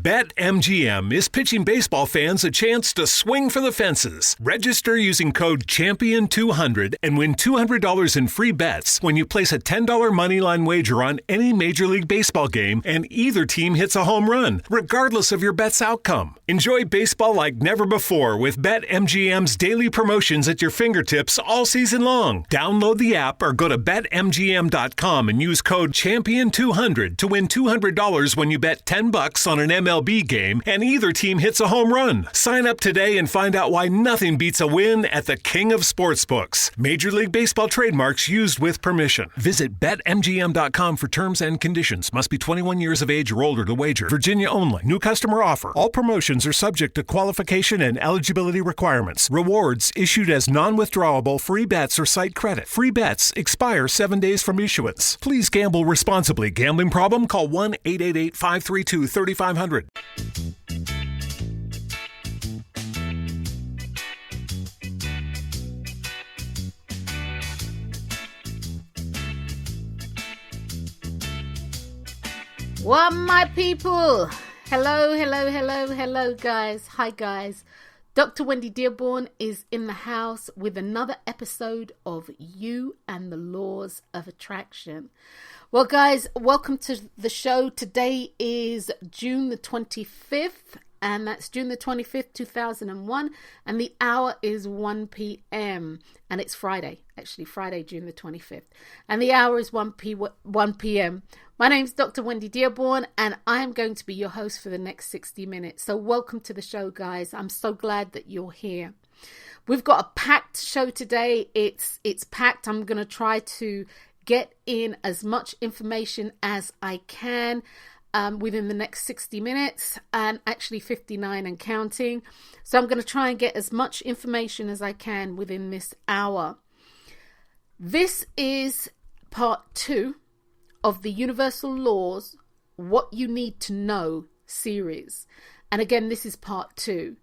BetMGM is pitching baseball fans a chance to swing for the fences. Register using code CHAMPION200 and win $200 in free bets when you place a $10 moneyline wager on any Major League Baseball game and either team hits a home run, regardless of your bet's outcome. Enjoy baseball like never before with BetMGM's daily promotions at your fingertips all season long. Download the app or go to BetMGM.com and use code CHAMPION200 to win $200 when you bet $10 on an MLB game and either team hits a home run. Sign up today and find out why nothing beats a win at the King of Sportsbooks. Major League Baseball trademarks used with permission. Visit BetMGM.com for terms and conditions. Must be 21 years of age or older to wager. Virginia only. New customer offer. All promotions are subject to qualification and eligibility requirements. Rewards issued as non-withdrawable free bets or site credit. Free bets expire 7 days from issuance. Please gamble responsibly. Gambling problem? Call 1-888-532-3500. What my people? Hello guys. Hi guys. Dr. Wendy Dearborne is in the house with another episode of You and the Laws of Attraction. Well guys, welcome to the show. Today is June the 25th, and that's June the 25th, 2001, and the hour is 1 p.m. and it's Friday, June the 25th, and the hour is 1 p.m. My name's Dr. Wendy Dearborne, and I am going to be your host for the next 60 minutes. So welcome to the show, guys. I'm so glad that you're here. We've got a packed show today. It's packed. I'm going to try to get in as much information as I can within the next 60 minutes, and actually 59 and counting. So I'm going to try and get as much information as I can within this hour. This is part 2 of the Universal Laws, What You Need to Know series. And again, this is part 2.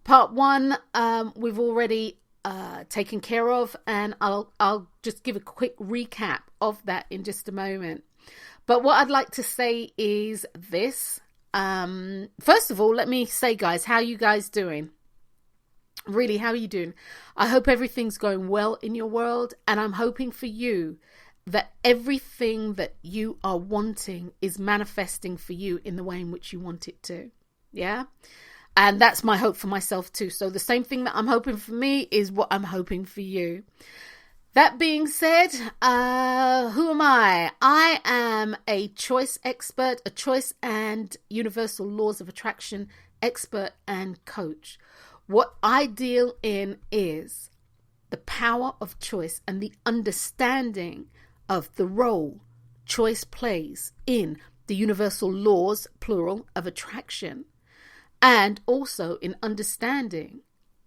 Part 1, we've already taken care of, and I'll just give a quick recap of that in just a moment. But what I'd like to say is this. First of all, let me say, guys, how are you guys doing? Really, how are you doing? I hope everything's going well in your world, and I'm hoping for you that everything that you are wanting is manifesting for you in the way in which you want it to. Yeah? And that's my hope for myself too. So the same thing that I'm hoping for me is what I'm hoping for you. That being said, who am I? I am a choice expert, a choice and universal laws of attraction expert and coach. What I deal in is the power of choice and the understanding of the role choice plays in the universal laws, plural, of attraction, and also in understanding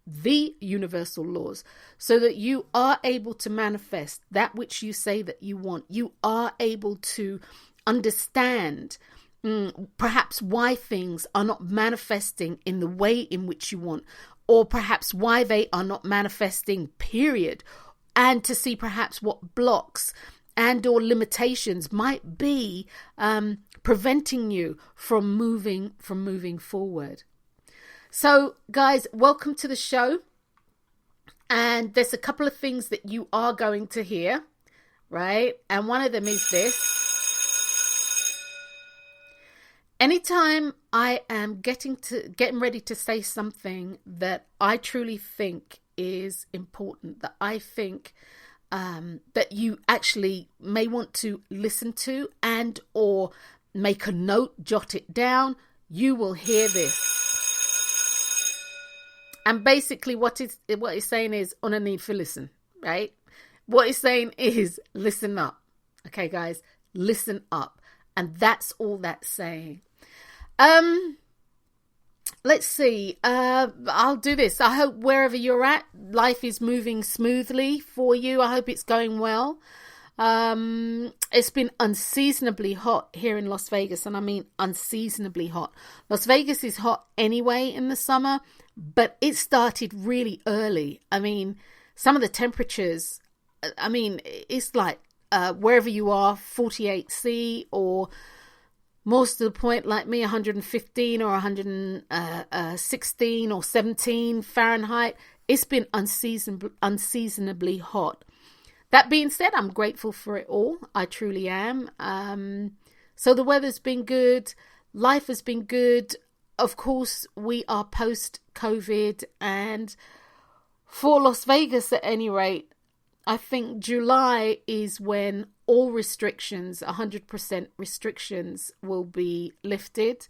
the universal laws so that you are able to manifest that which you say that you want. You are able to understand perhaps why things are not manifesting in the way in which you want, or perhaps why they are not manifesting, period, and to see perhaps what blocks and or limitations might be preventing you from moving forward. So guys, welcome to the show. And there's a couple of things that you are going to hear, right? And one of them is this. Anytime I am getting ready to say something that I truly think is important, that I think that you actually may want to listen to and or make a note, jot it down, you will hear this. And basically what it's saying is underneath for listen, right? What it's saying is listen up. Okay, guys, listen up. And that's all that's saying. Let's see. I'll do this. I hope wherever you're at, life is moving smoothly for you. I hope it's going well. It's been unseasonably hot here in Las Vegas, and I mean unseasonably hot. Las Vegas is hot anyway in the summer, but it started really early. I mean, some of the temperatures, it's like wherever you are, 48C or most of the point, like me, 115 or 116 or 17 Fahrenheit. It's been unseasonably hot. That being said, I'm grateful for it all. I truly am. So the weather's been good. Life has been good. Of course, we are post-COVID, and for Las Vegas at any rate, I think July is when all restrictions, 100% restrictions, will be lifted.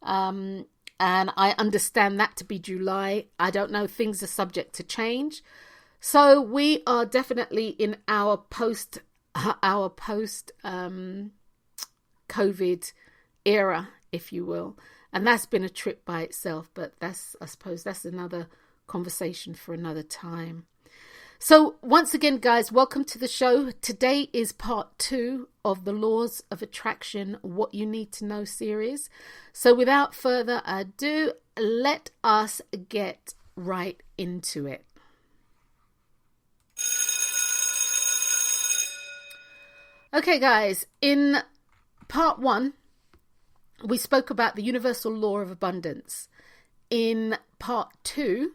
And I understand that to be July. I don't know, things are subject to change. So we are definitely in our post COVID era, if you will. And that's been a trip by itself, but I suppose that's another conversation for another time. So once again, guys, welcome to the show. Today is part 2 of the Laws of Attraction, What You Need to Know series. So without further ado, let us get right into it. Okay, guys, in part 1, we spoke about the universal law of abundance. In part 2,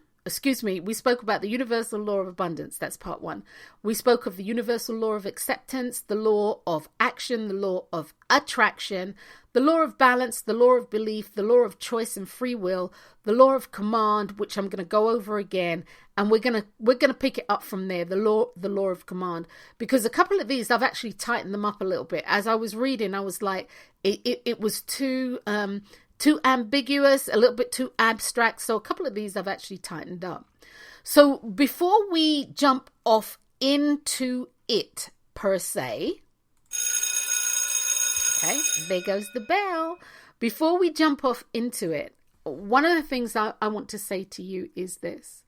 we spoke about the universal law of abundance. That's part 1. We spoke of the universal law of acceptance, the law of action, the law of attraction, the law of balance, the law of belief, the law of choice and free will, the law of command, which I'm going to go over again, and we're going to pick it up from there, the law of command, because a couple of these I've actually tightened them up a little bit. As I was reading, I was like, it was too ambiguous, a little bit too abstract. So a couple of these I've actually tightened up. So before we jump off into it per se, okay, there goes the bell. Before we jump off into it, one of the things I want to say to you is this.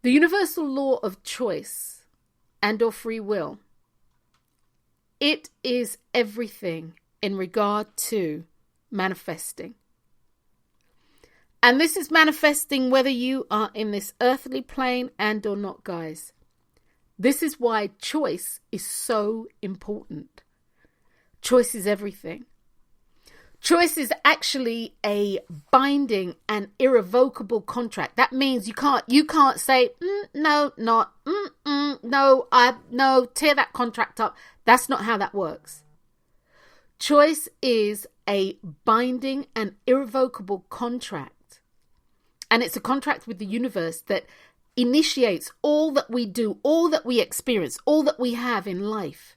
The universal law of choice and or free will, it is everything in regard to manifesting. And this is manifesting whether you are in this earthly plane and or not, guys. This is why choice is so important. Choice is everything. Choice is actually a binding and irrevocable contract. That means you can't say no, tear that contract up. That's not how that works. Choice is a binding and irrevocable contract. And it's a contract with the universe that initiates all that we do, all that we experience, all that we have in life.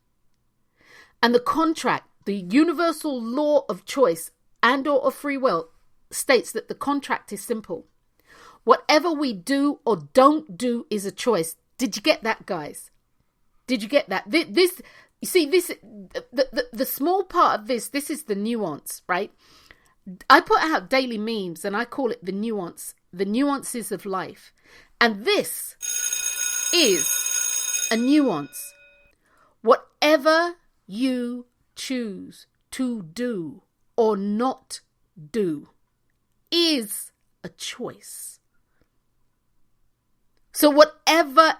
And the contract, the universal law of choice and or of free will, states that the contract is simple. Whatever we do or don't do is a choice. Did you get that, guys? Did you get that? This, you see, this, the small part of this is the nuance, right? I put out daily memes and I call it the nuances of life. And this is a nuance. Whatever you choose to do or not do is a choice. So whatever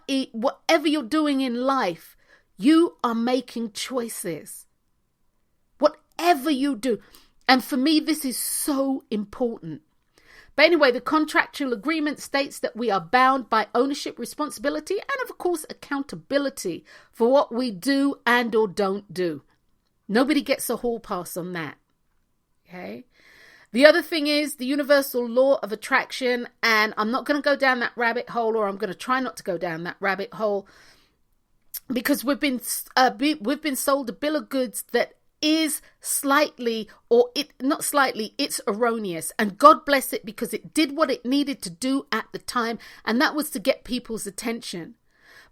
you're doing in life, you are making choices. Whatever you do. And for me, this is so important. But anyway, the contractual agreement states that we are bound by ownership, responsibility, and of course, accountability for what we do and or don't do. Nobody gets a hall pass on that. Okay. The other thing is the universal law of attraction. And I'm not going to go down that rabbit hole, or I'm going to try not to go down that rabbit hole, because we've been sold a bill of goods that is it's erroneous, and God bless it, because it did what it needed to do at the time, and that was to get people's attention.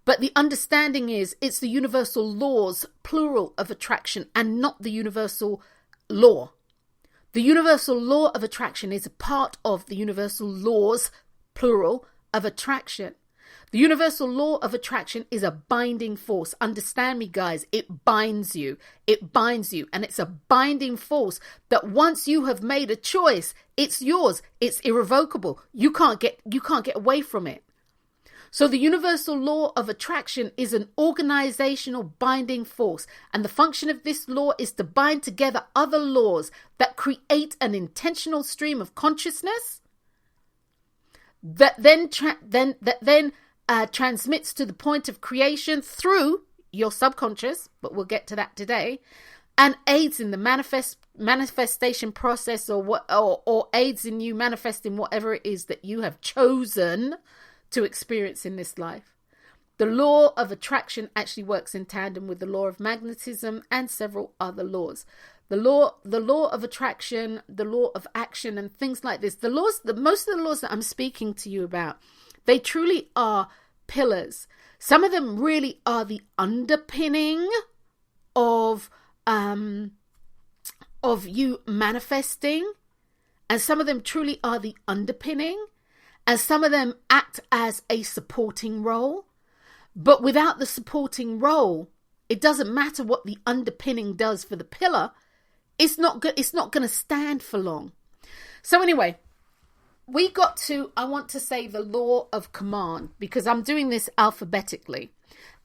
But the understanding is it's the universal laws, plural, of attraction, and not the universal law. The universal law of attraction is a part of the universal laws, plural, of attraction. The universal law of attraction is a binding force. Understand me, guys. It binds you. It binds you. And it's a binding force that once you have made a choice, it's yours. It's irrevocable. You can't get away from it. So the universal law of attraction is an organizational binding force, and the function of this law is to bind together other laws that create an intentional stream of consciousness that then transmits to the point of creation through your subconscious, but we'll get to that today, and aids in the manifestation process, or aids in you manifesting whatever it is that you have chosen to experience in this life. The law of attraction actually works in tandem with the law of magnetism and several other laws. The law of attraction, the law of action, and things like this. Most of the laws that I'm speaking to you about, they truly are pillars. Some of them really are the underpinning of you manifesting, and some of them truly are the underpinning, and some of them act as a supporting role. But without the supporting role, it doesn't matter what the underpinning does for the pillar. It's not going to stand for long. So anyway, I want to say the law of command, because I'm doing this alphabetically.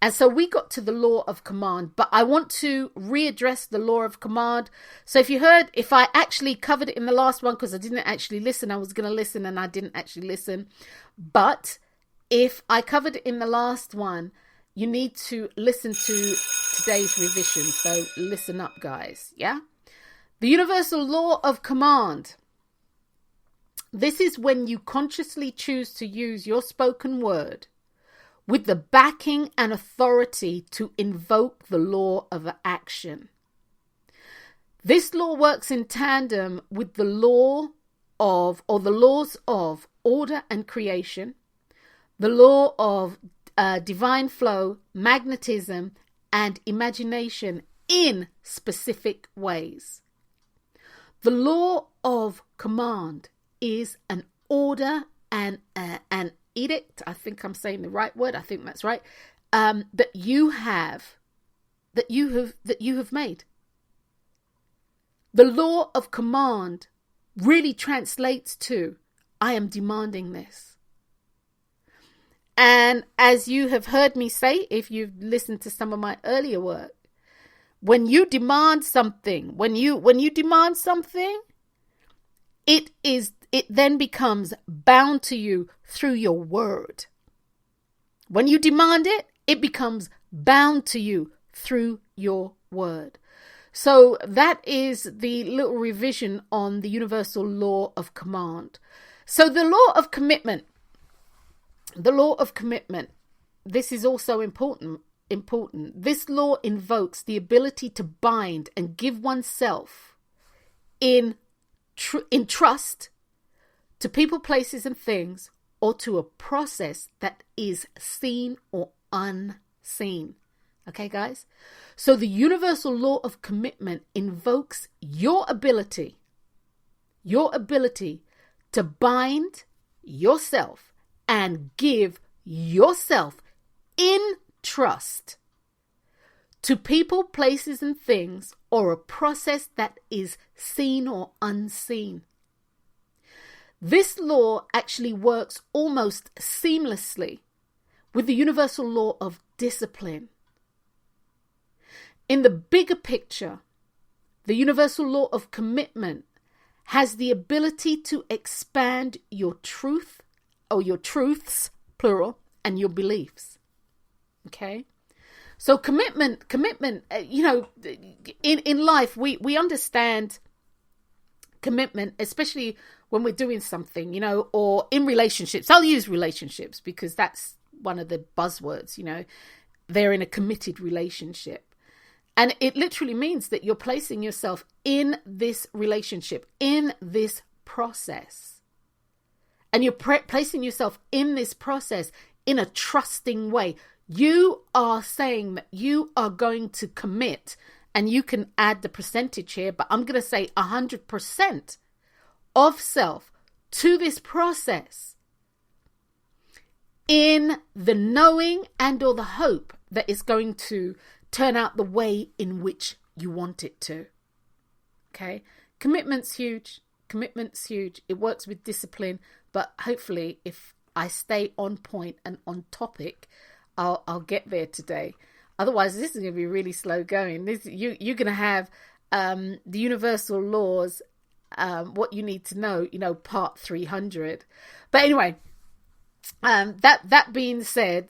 And so we got to the law of command, but I want to readdress the law of command. So if I actually covered it in the last one, because I didn't actually listen, I was going to listen and I didn't actually listen. But if I covered it in the last one, you need to listen to today's revision. So listen up, guys. Yeah. The universal law of command. This is when you consciously choose to use your spoken word with the backing and authority to invoke the law of action. This law works in tandem with the laws of order and creation, the law of divine flow, magnetism, and imagination in specific ways. The law of command is an order and an edict. I think I'm saying the right word. I think that's right. That you have made. The law of command really translates to, I am demanding this. And as you have heard me say, if you've listened to some of my earlier work, when you demand something, it then becomes bound to you through your word. When you demand it, it becomes bound to you through your word. So that is the little revision on the universal law of command. So the law of commitment. This is also important. This law invokes the ability to bind and give oneself in trust to people, places, and things, or to a process that is seen or unseen. Okay, guys? So the universal law of commitment invokes your ability to bind yourself and give yourself in trust to people, places, and things, or a process that is seen or unseen. This law actually works almost seamlessly with the universal law of discipline. In the bigger picture, the universal law of commitment has the ability to expand your truth, or your truths, plural, and your beliefs. Okay? So commitment, in life, we understand commitment, especially when we're doing something, or in relationships. I'll use relationships because that's one of the buzzwords, they're in a committed relationship. And it literally means that you're placing yourself in this relationship, in this process. And you're placing yourself in this process in a trusting way. You are saying that you are going to commit, and you can add the percentage here, but I'm going to say 100% of self to this process in the knowing and or the hope that it's going to turn out the way in which you want it to. Okay? Commitment's huge. It works with discipline, but hopefully if I stay on point and on topic, I'll get there today. Otherwise, this is going to be really slow going. You're going to have the universal laws, what you need to know, part 300. But anyway, that being said,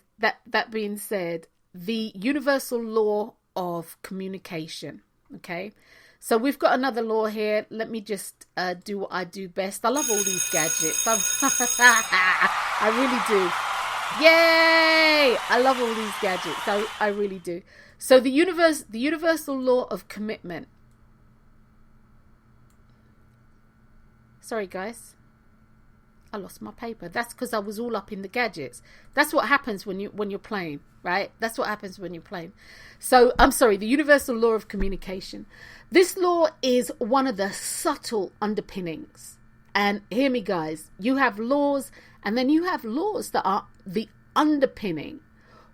the universal law of communication. Okay, so we've got another law here. Let me just do what I do best. I love all these gadgets. I really do. Yay! I love all these gadgets. I really do. So the universal law of commitment. Sorry, guys. I lost my paper. That's because I was all up in the gadgets. That's what happens when you're playing, right? That's what happens when you're playing. So I'm sorry, the universal law of communication. This law is one of the subtle underpinnings. And hear me, guys, you have laws, and then you have laws that are the underpinning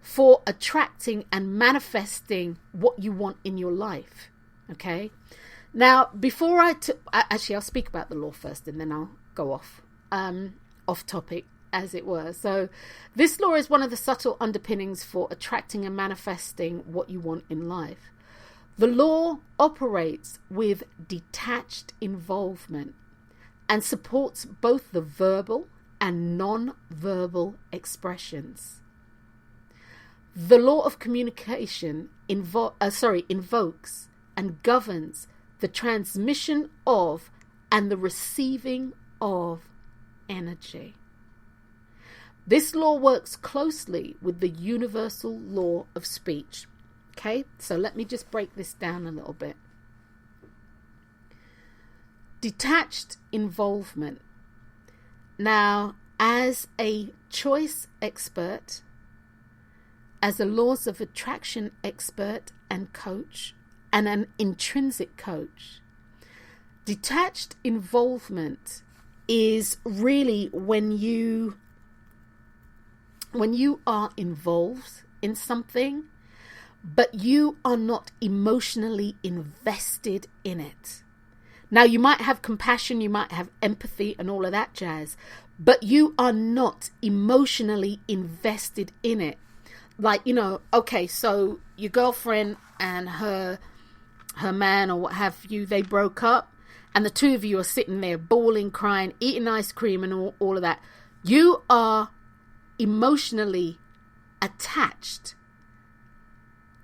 for attracting and manifesting what you want in your life. Okay. Now, before actually, I'll speak about the law first, and then I'll go off topic, as it were. So this law is one of the subtle underpinnings for attracting and manifesting what you want in life. The law operates with detached involvement and supports both the verbal and non-verbal expressions. The law of communication invokes and governs the transmission of and the receiving of energy. This law works closely with the universal law of speech. Okay, so let me just break this down a little bit. Detached involvement. Now, as a choice expert, as a laws of attraction expert and coach, and an intrinsic coach, detached involvement is really when you are involved in something, but you are not emotionally invested in it. Now, you might have compassion, you might have empathy and all of that jazz, but you are not emotionally invested in it. Like, okay, so your girlfriend and her man or what have you, they broke up, and the two of you are sitting there bawling, crying, eating ice cream and all of that. You are emotionally attached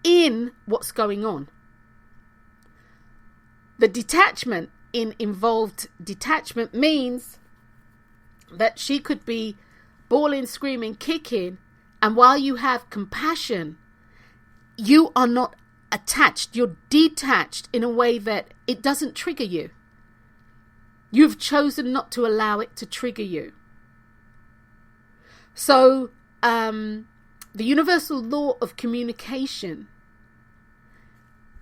in what's going on. The detachment in involved detachment means that she could be bawling, screaming, kicking, and while you have compassion, you are not attached. You're detached in a way that it doesn't trigger you. You've chosen not to allow it to trigger you. So, the universal law of communication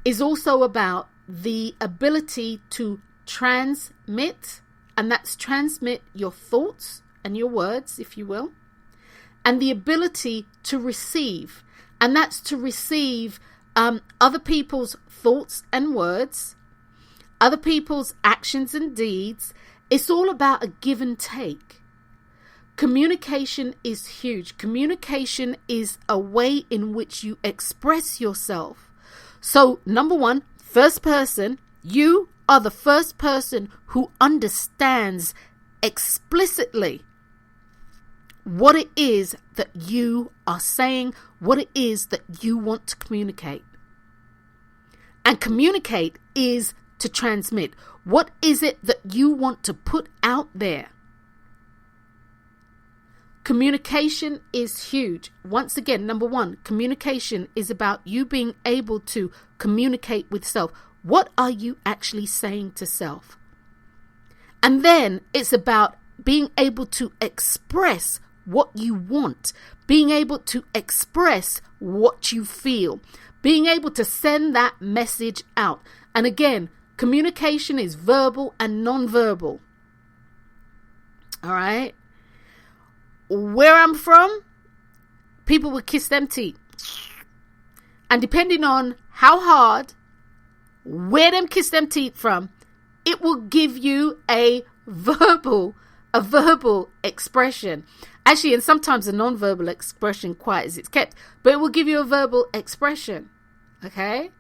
is also about the ability to transmit, and that's transmit your thoughts and your words, if you will, and the ability to receive, and that's to receive other people's thoughts and words, other people's actions and deeds. It's all about a give and take. Communication is huge. Communication is a way in which you express yourself. So, number one, first person, you are the first person who understands explicitly what it is that you are saying, what it is that you want to communicate. And communicate is to transmit. What is it that you want to put out there? Communication is huge. Once again, number one, communication is about you being able to communicate with self. What are you actually saying to self? And then it's about being able to express what you want, being able to express what you feel, being able to send that message out. And again, communication is verbal and non-verbal. All right. Where I'm from, people would kiss them teeth. And depending on how hard, where them kiss them teeth from, it will give you a verbal expression. Actually, and sometimes a non-verbal expression, quiet as it's kept, but it will give you a verbal expression. Okay?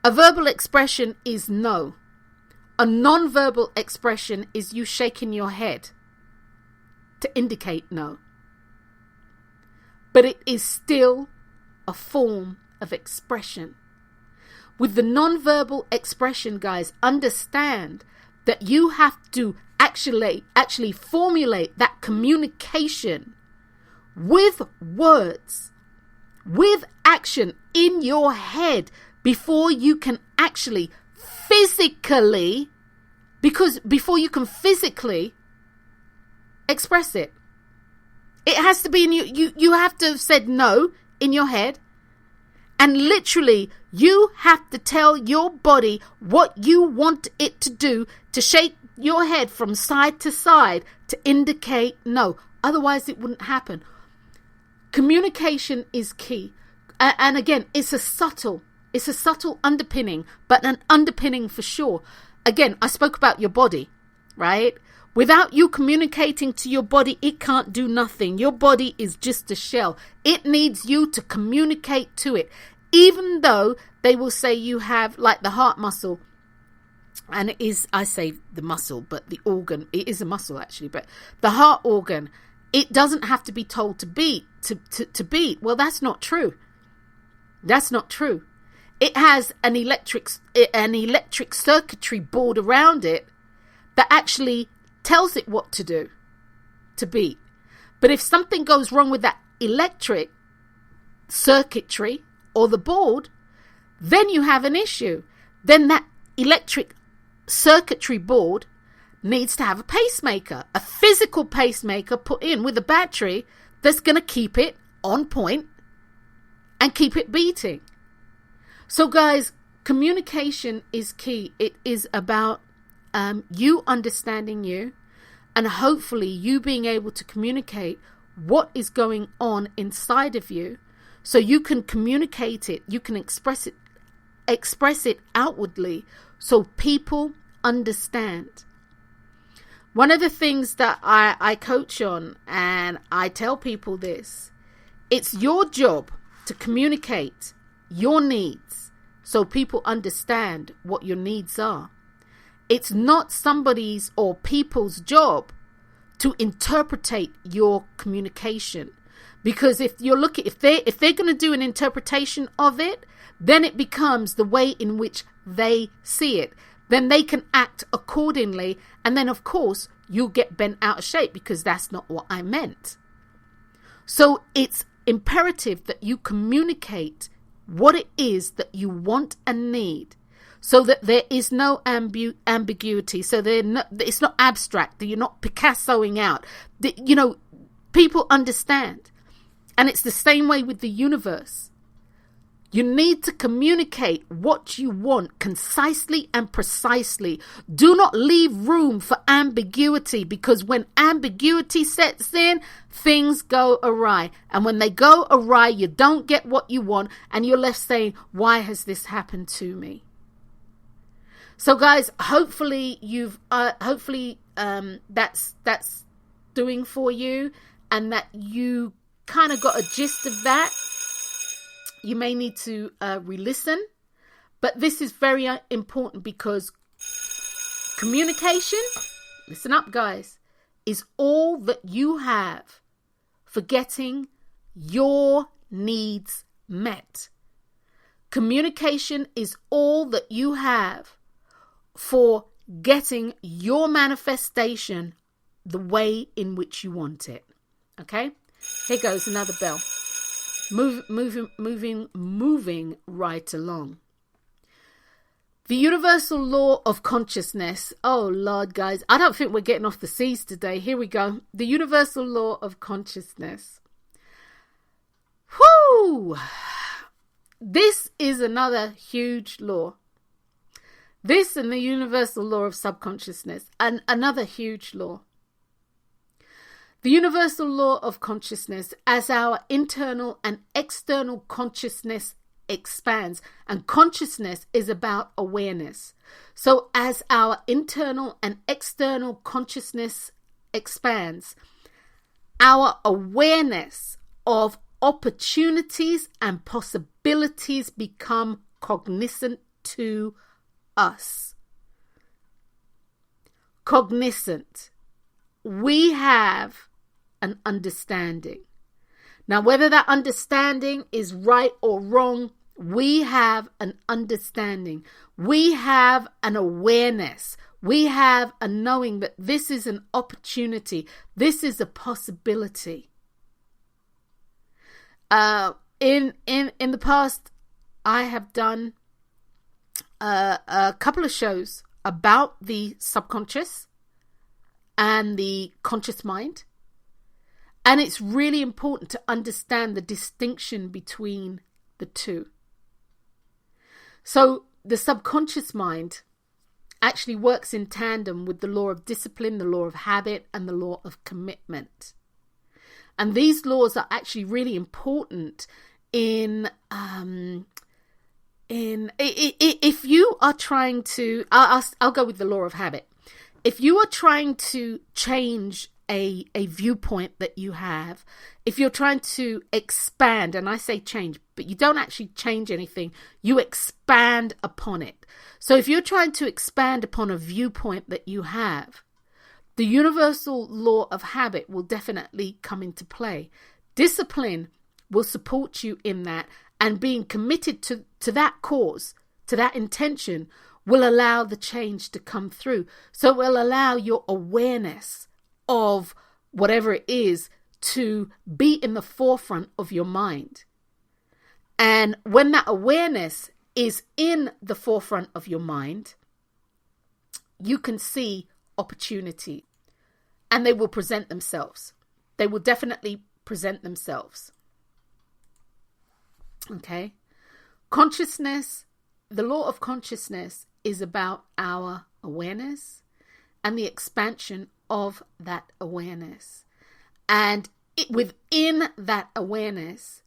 A verbal expression is no. A non-verbal expression is you shaking your head to indicate no. But it is still a form of expression. With the non-verbal expression, guys, understand that you have to actually formulate that communication with words, with action in your head before you can actually physically, because before you can physically express it. It has to be in you have to have said no in your head. And literally, you have to tell your body what you want it to do, to shake your head from side to side to indicate no. Otherwise, it wouldn't happen. Communication is key. And again, it's a subtle underpinning, but an underpinning for sure. Again, I spoke about your body, right? Without you communicating to your body, it can't do nothing. Your body is just a shell. It needs you to communicate to it. Even though they will say you have like the heart muscle, and it is, I say the muscle, but the organ, it is a muscle actually, but the heart organ, it doesn't have to be told to beat, to beat. Well, that's not true. That's not true. It has an electric circuitry board around it that actually tells it what to do, to beat. But if something goes wrong with that electric circuitry or the board, then you have an issue. Then that electric circuitry board needs to have a pacemaker, a physical pacemaker put in with a battery that's going to keep it on point and keep it beating. So guys, communication is key. It is about you understanding you, and hopefully you being able to communicate what is going on inside of you, so you can communicate it, you can express it outwardly, so people understand. One of the things that I coach on, and I tell people this, it's your job to communicate your needs so people understand what your needs are. It's not somebody's or people's job to interpretate your communication. Because if they're going to do an interpretation of it, then it becomes the way in which they see it. Then they can act accordingly. And then, of course, you'll get bent out of shape because that's not what I meant. So it's imperative that you communicate what it is that you want and need, so that there is no ambiguity. So it's not abstract, that you're not Picassoing out. People understand. And it's the same way with the universe. You need to communicate what you want concisely and precisely. Do not leave room for ambiguity, because when ambiguity sets in, things go awry. And when they go awry, you don't get what you want, and you're left saying, why has this happened to me? So guys, hopefully that's doing for you, and that you kind of got a gist of that. You may need to re-listen, but this is very important, because communication, listen up guys, is all that you have for getting your needs met. Communication is all that you have for getting your manifestation the way in which you want it. Okay? Here goes another bell. Moving right along. The universal law of consciousness. Oh, Lord, guys. I don't think we're getting off the seas today. Here we go. The universal law of consciousness. Whoo! This is another huge law. This and the universal law of subconsciousness. And another huge law. The universal law of consciousness, as our internal and external consciousness expands, and consciousness is about awareness. So as our internal and external consciousness expands, our awareness of opportunities and possibilities become cognizant to us. Cognizant. We have an understanding. Now, whether that understanding is right or wrong, we have an understanding. We have an awareness. We have a knowing that this is an opportunity. This is a possibility. In the past, I have done a couple of shows about the subconscious and the conscious mind. And it's really important to understand the distinction between the two. So the subconscious mind actually works in tandem with the law of discipline, the law of habit, and the law of commitment. And these laws are actually really important if you are trying to, I'll go with the law of habit. If you are trying to change a viewpoint that you have, if you're trying to expand, and I say change, but you don't actually change anything, you expand upon it. So if you're trying to expand upon a viewpoint that you have, the universal law of habit will definitely come into play. Discipline will support you in that, and being committed to that cause, to that intention, will allow the change to come through. So it will allow your awareness of whatever it is to be in the forefront of your mind. And when that awareness is in the forefront of your mind, you can see opportunity, and they will present themselves. They will definitely present themselves. Okay. Consciousness, the law of consciousness is about our awareness and the expansion of that awareness. And within that awareness,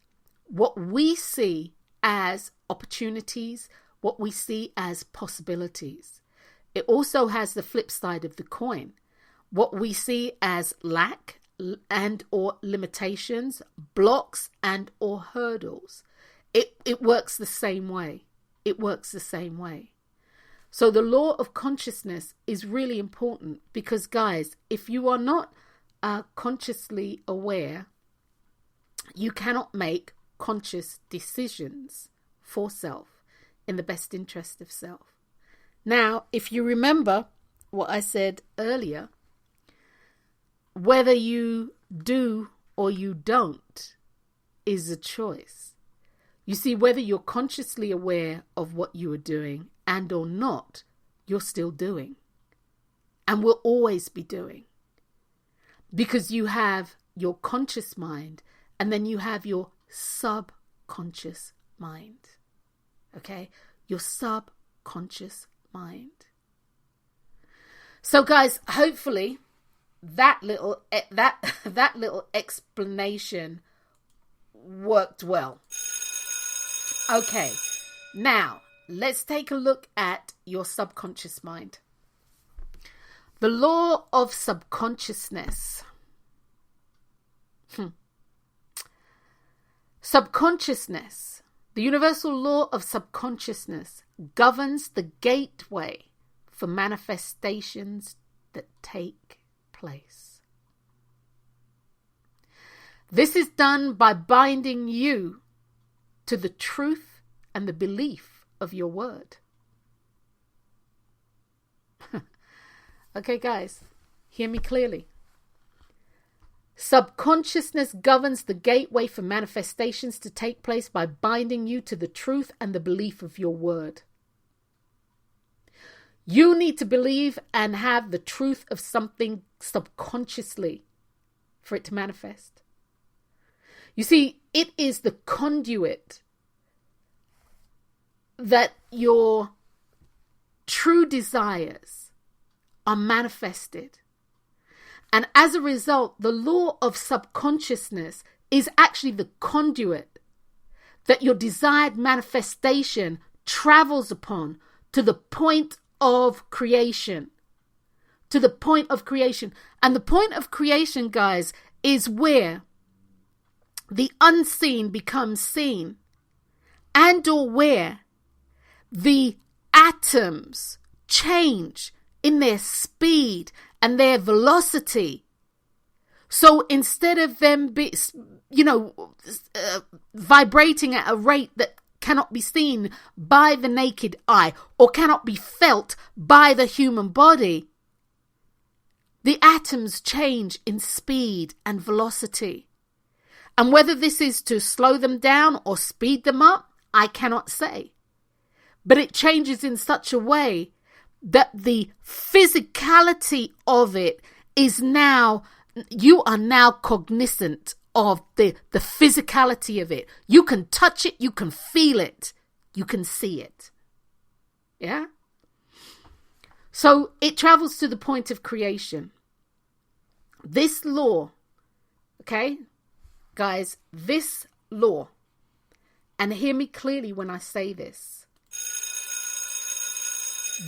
what we see as opportunities, what we see as possibilities. It also has the flip side of the coin. What we see as lack and or limitations, blocks and or hurdles. It works the same way. It works the same way. So the law of consciousness is really important because, guys, if you are not consciously aware, you cannot make conscious decisions for self in the best interest of self. Now, if you remember what I said earlier, whether you do or you don't is a choice. You see, whether you're consciously aware of what you are doing and or not, you're still doing and will always be doing, because you have your conscious mind and then you have your subconscious mind. Okay? Your subconscious mind. So guys, hopefully that little explanation worked well. Okay, now let's take a look at your subconscious mind. The law of subconsciousness. Subconsciousness, the universal law of subconsciousness, governs the gateway for manifestations that take place. This is done by binding you to the truth and the belief of your word. Okay, guys, hear me clearly. Subconsciousness governs the gateway for manifestations to take place by binding you to the truth and the belief of your word. You need to believe and have the truth of something subconsciously for it to manifest. You see, it is the conduit that your true desires are manifested. And as a result, the law of subconsciousness is actually the conduit that your desired manifestation travels upon to the point of creation. To the point of creation. And the point of creation, guys, is where the unseen becomes seen, and or where the atoms change in their speed and their velocity. So instead of them vibrating at a rate that cannot be seen by the naked eye or cannot be felt by the human body, the atoms change in speed and velocity. And whether this is to slow them down or speed them up, I cannot say. But it changes in such a way that the physicality of it is now, you are now cognizant of the physicality of it. You can touch it, you can feel it, you can see it. Yeah? So it travels to the point of creation. This law, okay, guys, this law, and hear me clearly when I say this.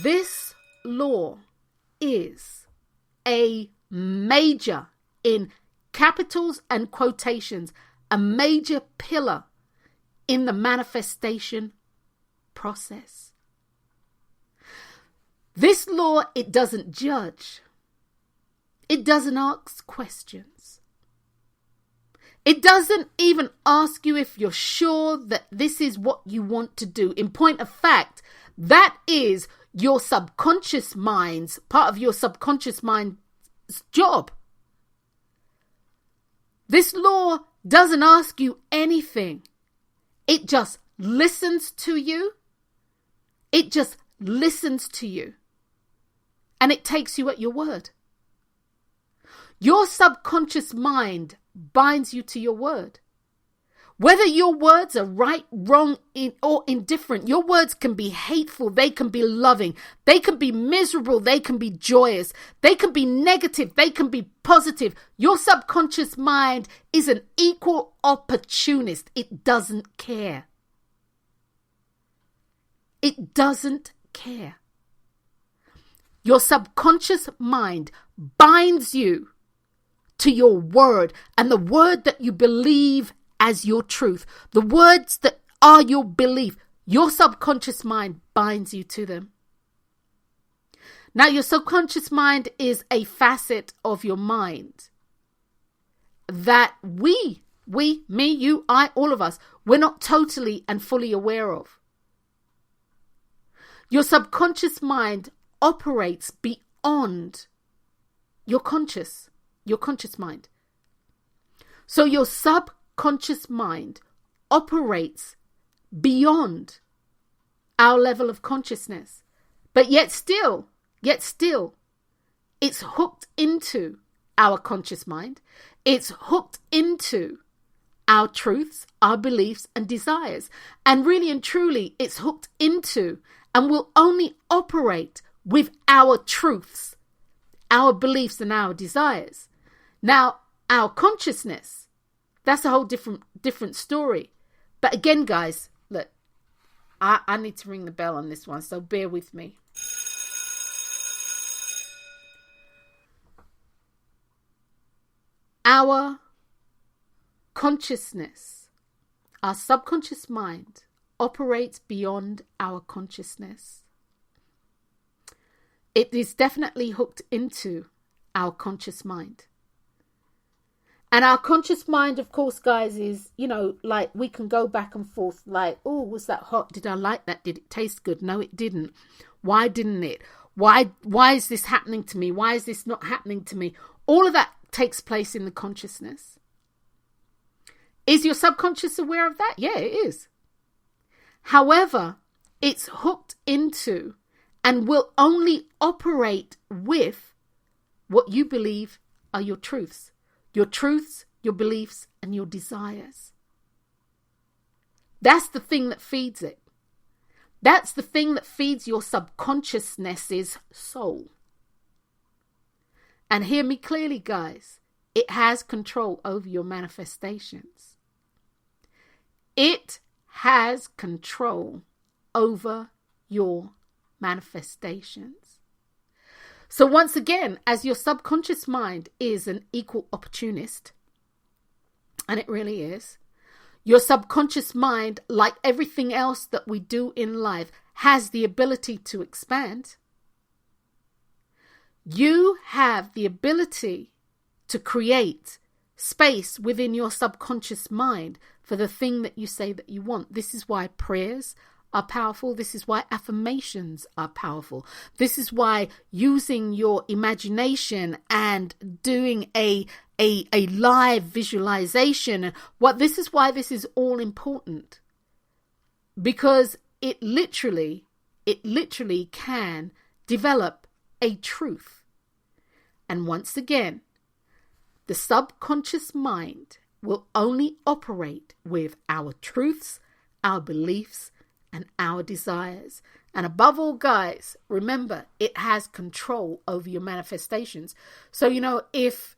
This law is a major, in capitals and quotations, a major pillar in the manifestation process. This law, it doesn't judge. It doesn't ask questions. It doesn't even ask you if you're sure that this is what you want to do. In point of fact, that is your subconscious mind's, part of your subconscious mind's job. This law doesn't ask you anything. It just listens to you. It just listens to you. And it takes you at your word. Your subconscious mind binds you to your word. Whether your words are right, wrong, or indifferent, your words can be hateful, they can be loving, they can be miserable, they can be joyous, they can be negative, they can be positive. Your subconscious mind is an equal opportunist. It doesn't care. It doesn't care. Your subconscious mind binds you to your word, and the word that you believe as your truth, the words that are your belief, your subconscious mind binds you to them. Now, your subconscious mind is a facet of your mind that we, me, you, I, all of us, we're not totally and fully aware of. Your subconscious mind operates beyond your conscious mind. So your subconscious mind operates beyond our level of consciousness, but yet still, it's hooked into our conscious mind. It's hooked into our truths, our beliefs and desires. And really and truly, it's hooked into and will only operate with our truths, our beliefs and our desires. Now, our consciousness, that's a whole different story. But again, guys, look, I need to ring the bell on this one, so bear with me. Our consciousness, our subconscious mind, operates beyond our consciousness. It is definitely hooked into our conscious mind. And our conscious mind, of course, guys, is, like we can go back and forth like, oh, was that hot? Did I like that? Did it taste good? No, it didn't. Why didn't it? Why is this happening to me? Why is this not happening to me? All of that takes place in the consciousness. Is your subconscious aware of that? Yeah, it is. However, it's hooked into and will only operate with what you believe are your truths. Your truths, your beliefs, and your desires. That's the thing that feeds it. That's the thing that feeds your subconsciousness's soul. And hear me clearly, guys. It has control over your manifestations. It has control over your manifestations. So once again, as your subconscious mind is an equal opportunist, And it really is. Your subconscious mind, like everything else that we do in life, has the ability to expand. You have the ability to create space within your subconscious mind for the thing that you say that you want. This is why prayers are powerful. This is why affirmations are powerful. This is why using your imagination and doing a live visualization, this is why this is all important. Because it literally can develop a truth. And once again, the subconscious mind will only operate with our truths, our beliefs, and our desires. And above all, guys, remember, it has control over your manifestations. So, if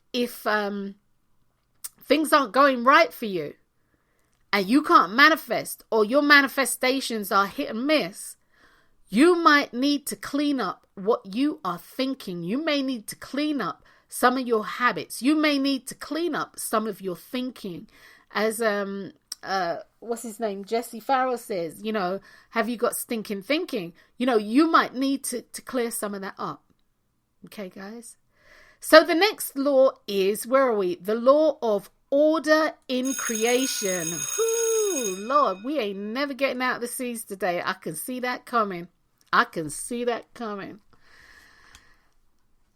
things aren't going right for you and you can't manifest, or your manifestations are hit and miss, you might need to clean up what you are thinking. You may need to clean up some of your habits. You may need to clean up some of your thinking. As what's his name, Jesse Farrell says, have you got stinking thinking? You might need to clear some of that up. Okay, guys. So the next law is, where are we? The law of order in creation. Ooh, Lord, we ain't never getting out of the seas today. I can see that coming.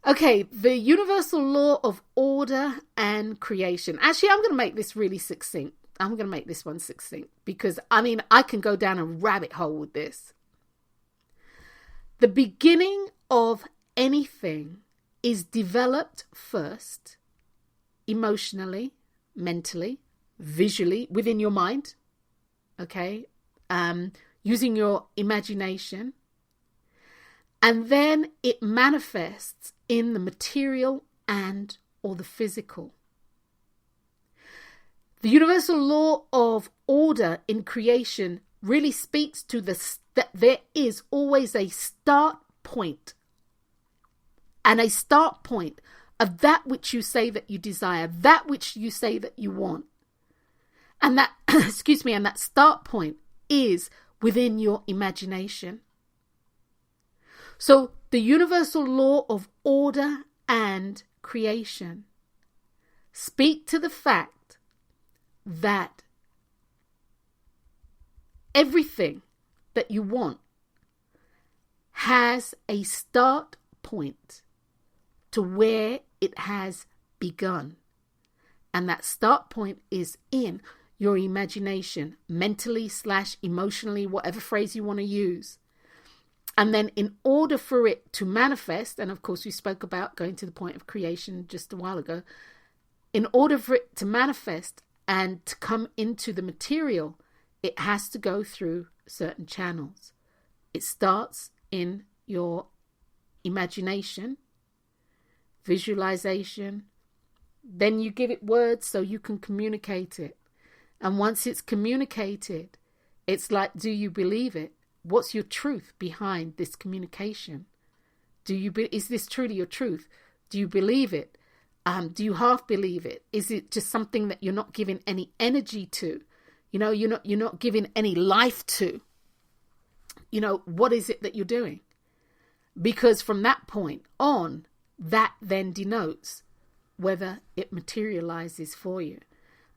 Okay, the universal law of order and creation. Actually, I'm going to make this really succinct. I'm going to make this one succinct because, I can go down a rabbit hole with this. The beginning of anything is developed first, emotionally, mentally, visually, within your mind, okay, using your imagination, and then it manifests in the material and or the physical. The universal law of order in creation really speaks to that there is always a start point, and a start point of that which you say that you desire, that which you say that you want. And that, and that start point is within your imagination. So the universal law of order and creation speak to the fact that everything that you want has a start point to where it has begun. And that start point is in your imagination, mentally / emotionally, whatever phrase you want to use. And then in order for it to manifest, and of course we spoke about going to the point of creation just a while ago, in order for it to manifest and to come into the material, it has to go through certain channels. It starts in your imagination, visualization, then you give it words so you can communicate it. And once it's communicated, it's like, do you believe it? What's your truth behind this communication? Is this truly your truth? Do you believe it? Do you half believe it? Is it just something that you're not giving any energy to? You're not giving any life to. What is it that you're doing? Because from that point on, that then denotes whether it materializes for you.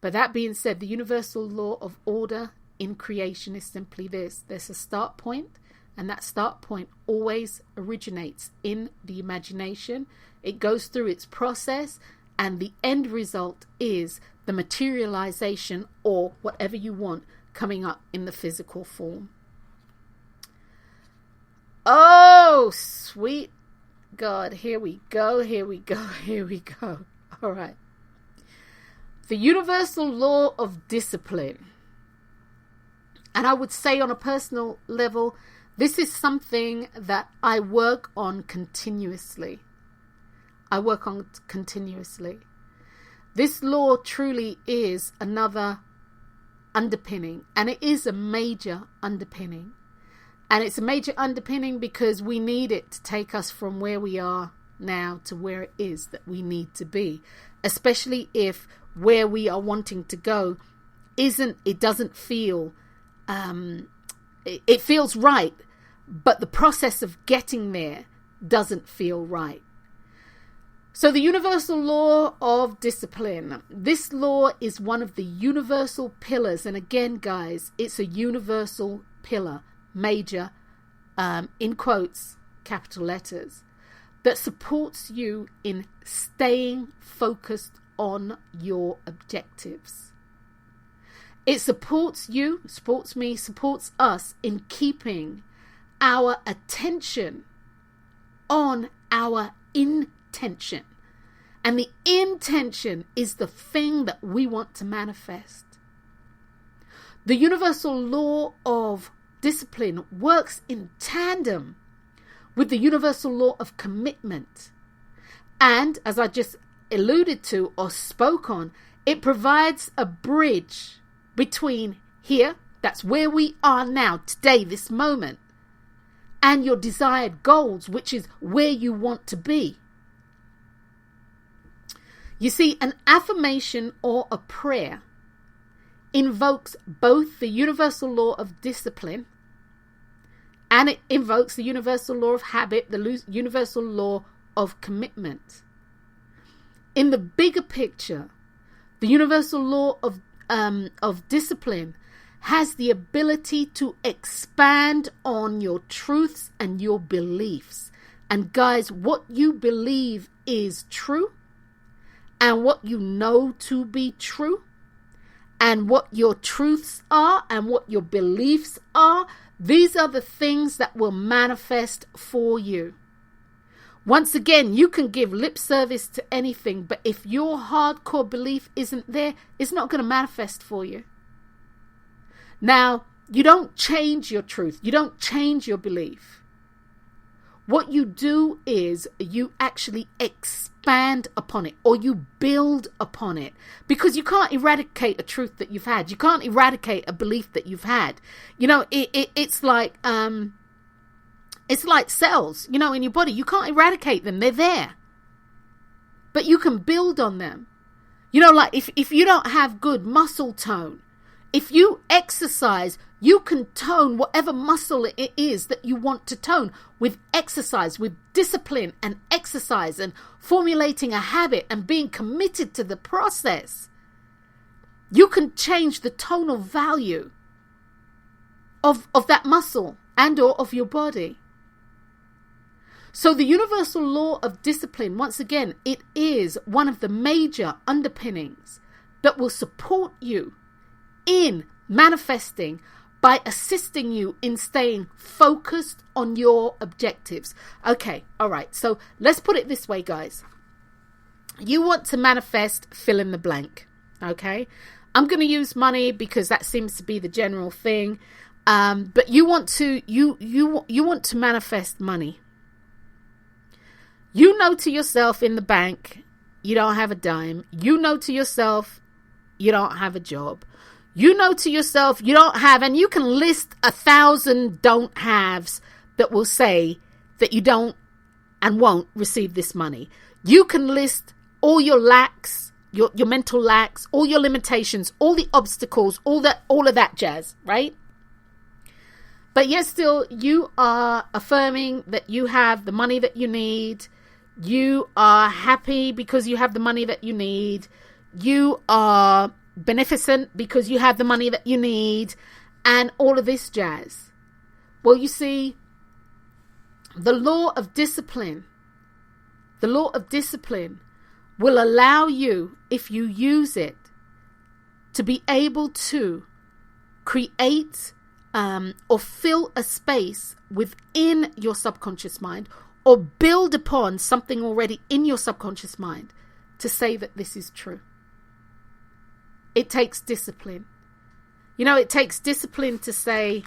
But that being said, the universal law of order in creation is simply this. There's a start point, and that start point always originates in the imagination. It goes through its process, and the end result is the materialization or whatever you want coming up in the physical form. Oh, sweet God, here we go. All right. The universal law of discipline. And I would say on a personal level, this is something that I work on continuously. This law truly is another underpinning, and it is a major underpinning. And it's a major underpinning because we need it to take us from where we are now to where it is that we need to be, especially if where we are wanting to go it doesn't feel, it feels right, but the process of getting there doesn't feel right. So the universal law of discipline, this law is one of the universal pillars. And again, guys, it's a universal pillar, major, in quotes, capital letters, that supports you in staying focused on your objectives. It supports you, supports me, supports us in keeping our attention on our intention. And the intention is the thing that we want to manifest. The universal law of discipline works in tandem with the universal law of commitment. And as I just alluded to or spoke on, it provides a bridge between here, that's where we are now, today, this moment, and your desired goals, which is where you want to be. You see, an affirmation or a prayer invokes both the universal law of discipline and it invokes the universal law of habit, the universal law of commitment. In the bigger picture, the universal law of discipline has the ability to expand on your truths and your beliefs. And guys, what you believe is true, and what you know to be true, and what your truths are, and what your beliefs are, these are the things that will manifest for you. Once again, you can give lip service to anything, but if your hardcore belief isn't there, it's not going to manifest for you. Now, you don't change your truth. You don't change your belief. What you do is you actually expand upon it, or you build upon it, because you can't eradicate a truth that you've had. You can't eradicate a belief that you've had. You know, it's like cells, you know, in your body. You can't eradicate them. They're there, but you can build on them. You know, like if you don't have good muscle tone, if you exercise, you can tone whatever muscle it is that you want to tone with exercise, with discipline and exercise, and formulating a habit and being committed to the process. You can change the tonal value of that muscle and or of your body. So the universal law of discipline, once again, it is one of the major underpinnings that will support you in manifesting by assisting you in staying focused on your objectives. Okay, all right. So let's put it this way, guys. You want to manifest fill in the blank. Okay, I'm going to use money because that seems to be the general thing. But you want to you want to manifest money. You know to yourself in the bank, you don't have a dime. You know to yourself, you don't have a job. You know to yourself you don't have, and you can list 1,000 don't haves that will say that you don't and won't receive this money. You can list all your lacks, your mental lacks, all your limitations, all the obstacles, all of that jazz, right? But yet still you are affirming that you have the money that you need. You are happy because you have the money that you need. You are beneficent because you have the money that you need, and all of this jazz. Well, you see, the law of discipline will allow you, if you use it, to be able to create or fill a space within your subconscious mind, or build upon something already in your subconscious mind to say that this is true. It takes discipline. You know, it takes discipline to say,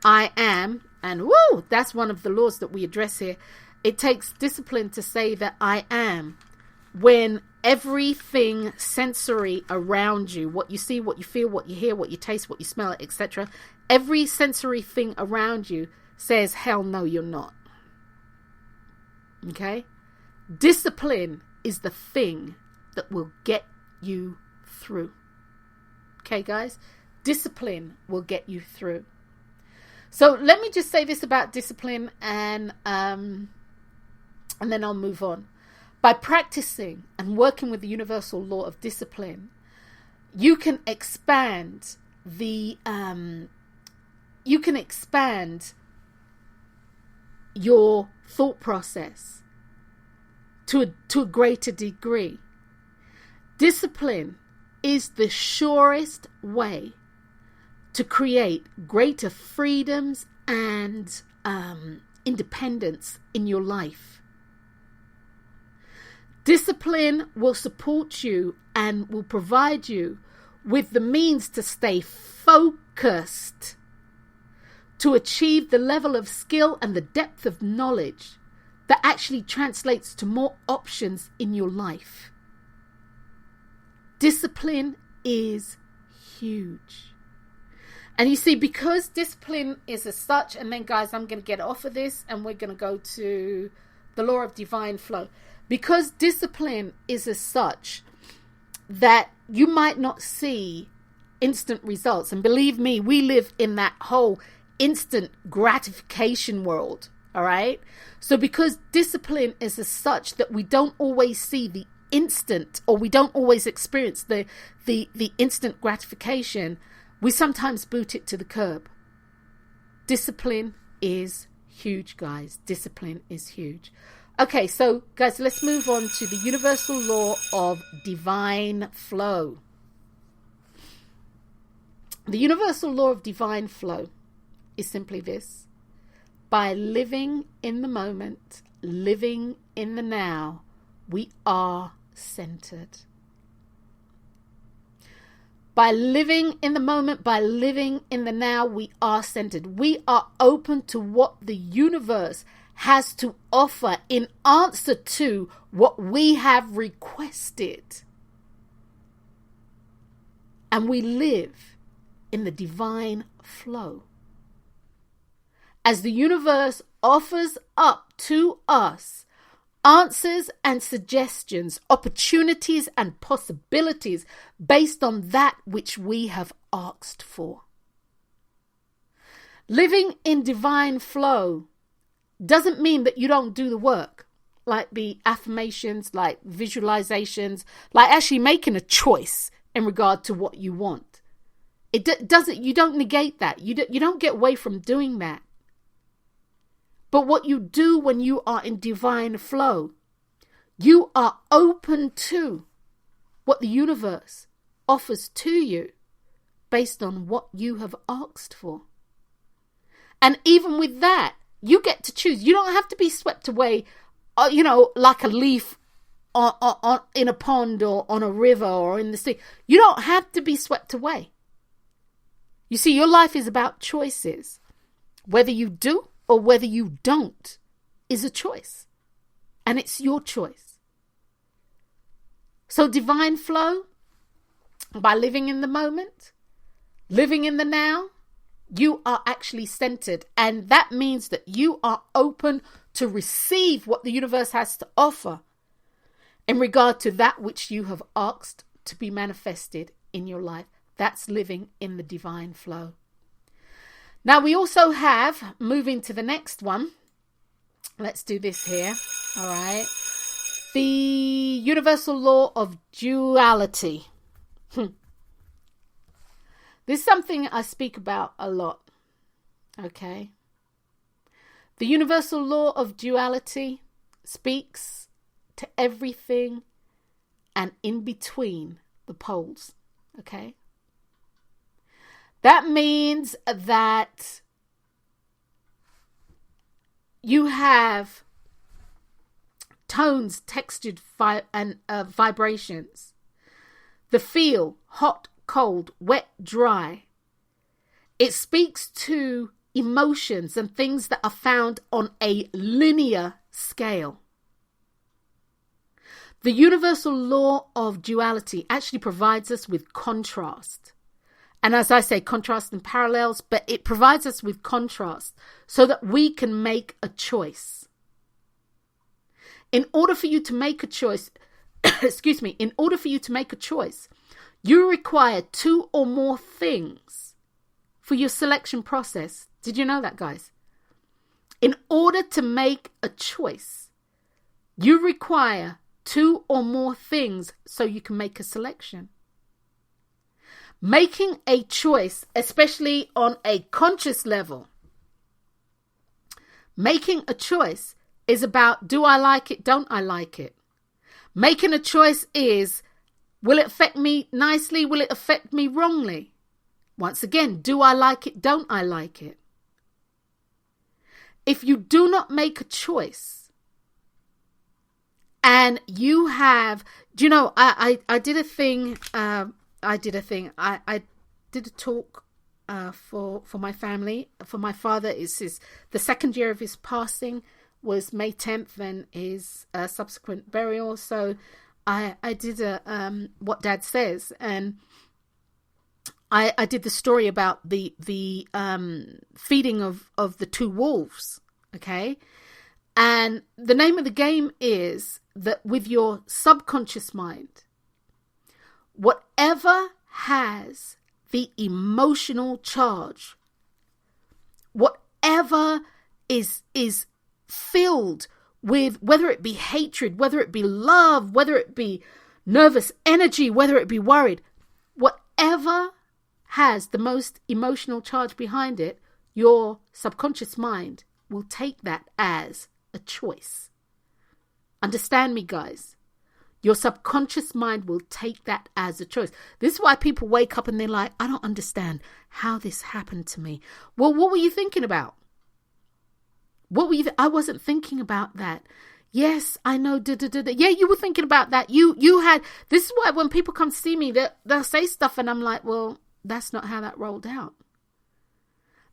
I am, and woo, that's one of the laws that we address here. It takes discipline to say that I am, when everything sensory around you, what you see, what you feel, what you hear, what you taste, what you smell, etc., every sensory thing around you says, hell no, you're not. Okay? Discipline is the thing that will get you through. Okay, guys? Discipline will get you through. So let me just say this about discipline, and then I'll move on. By practicing and working with the universal law of discipline, you can expand your thought process to a greater degree. Discipline is the surest way to create greater freedoms and independence in your life. Discipline will support you and will provide you with the means to stay focused, to achieve the level of skill and the depth of knowledge that actually translates to more options in your life. Discipline is huge. And you see, because discipline is as such, and then guys, I'm going to get off of this and we're going to go to the law of divine flow. Because discipline is as such that you might not see instant results. And believe me, we live in that whole instant gratification world. All right. So because discipline is as such that we don't always see the instant, or we don't always experience the instant gratification, we sometimes boot it to the curb. Discipline is huge, guys. Discipline is huge. Okay, so guys, let's move on to the universal law of divine flow. The universal law of divine flow is simply this: by living in the moment, living in the now, we are centered. By living in the moment, by living in the now, we are centered. We are open to what the universe has to offer in answer to what we have requested. And we live in the divine flow. As the universe offers up to us answers and suggestions, opportunities and possibilities based on that which we have asked for. Living in divine flow doesn't mean that you don't do the work, like the affirmations, like visualizations, like actually making a choice in regard to what you want. It doesn't, you don't negate that. You don't get away from doing that. But what you do when you are in divine flow, you are open to what the universe offers to you based on what you have asked for. And even with that, you get to choose. You don't have to be swept away, like a leaf in a pond or on a river or in the sea. You don't have to be swept away. You see, your life is about choices. Whether you do or whether you don't is a choice. And it's your choice. So divine flow, by living in the moment, living in the now, you are actually centered. And that means that you are open to receive what the universe has to offer in regard to that which you have asked to be manifested in your life. That's living in the divine flow. Now we also have, moving to the next one, let's do this here, all right, the universal law of duality. This is something I speak about a lot, okay? The universal law of duality speaks to everything and in between the poles, okay? That means that you have tones, textured vibrations. The feel, hot, cold, wet, dry. It speaks to emotions and things that are found on a linear scale. The universal law of duality actually provides us with contrast. And as I say, contrast and parallels, but it provides us with contrast so that we can make a choice. In order for you to make a choice, in order for you to make a choice, You require 2 or more things for your selection process. Did you know that, guys? In order to make a choice, you require 2 or more things so you can make a selection. Making a choice, especially on a conscious level, making a choice is about, do I like it, don't I like it? Making a choice is, will it affect me nicely, will it affect me wrongly? Once again, do I like it, don't I like it? If you do not make a choice, and you have, do you know, I did a thing, I did a talk for my family. For my father, the second year of his passing was May 10th, and his subsequent burial. So I did a what Dad says, and I did the story about the feeding of the 2 wolves. Okay, and the name of the game is that with your subconscious mind, whatever has the emotional charge, whatever is filled with, whether it be hatred, whether it be love, whether it be nervous energy, whether it be worried, whatever has the most emotional charge behind it, your subconscious mind will take that as a choice. Understand me, guys. Your subconscious mind will take that as a choice. This is why people wake up and they're like, I don't understand how this happened to me. Well, what were you thinking about? I wasn't thinking about that. Yes, I know. Yeah, you were thinking about that. You had. This is why when people come to see me, they'll say stuff, and I'm like, well, that's not how that rolled out.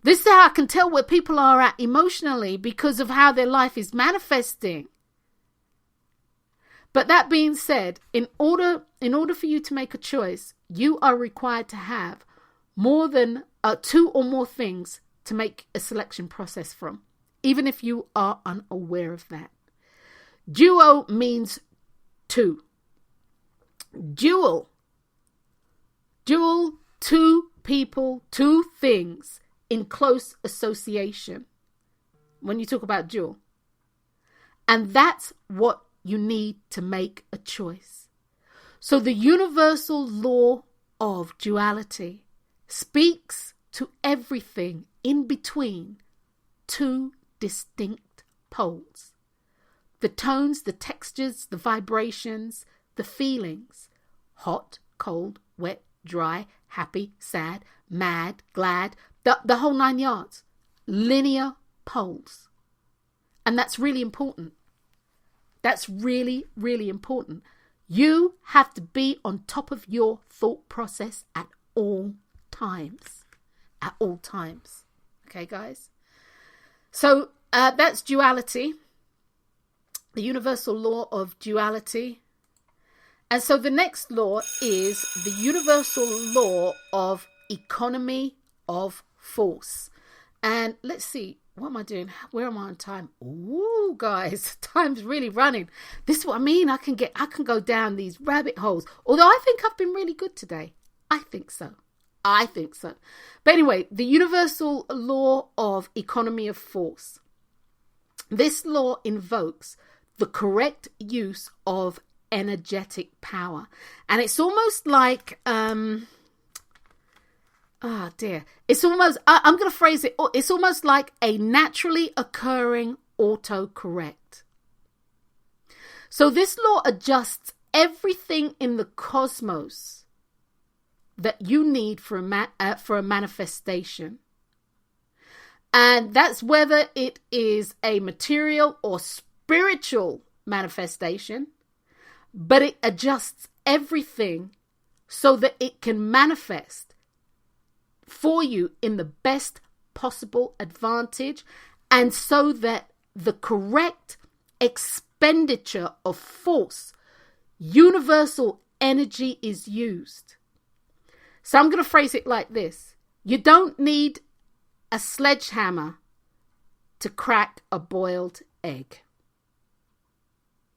This is how I can tell where people are at emotionally, because of how their life is manifesting. But that being said, in order for you to make a choice, you are required to have more than 2 or more things to make a selection process from, even if you are unaware of that. Duo means 2. Dual, 2 people, 2 things in close association when you talk about dual. And that's what you need to make a choice. So the universal law of duality speaks to everything in between 2 distinct poles. The tones, the textures, the vibrations, the feelings. Hot, cold, wet, dry, happy, sad, mad, glad, the whole 9 yards. Linear poles. And that's really important. That's really, really important. You have to be on top of your thought process at all times. At all times. Okay, guys? So that's duality. The universal law of duality. And so the next law is the universal law of economy of force. And let's see. What am I doing? Where am I on time? Ooh, guys, time's really running. This is what I mean. I can go down these rabbit holes. Although I think I've been really good today. I think so. But anyway, the universal law of economy of force. This law invokes the correct use of energetic power. And it's almost like, it's almost, I'm going to phrase it, it's almost like a naturally occurring autocorrect. So this law adjusts everything in the cosmos that you need for a manifestation. And that's whether it is a material or spiritual manifestation, but it adjusts everything so that it can manifest for you in the best possible advantage, and so that the correct expenditure of force, universal energy, is used. So I'm going to phrase it like this. You don't need a sledgehammer to crack a boiled egg.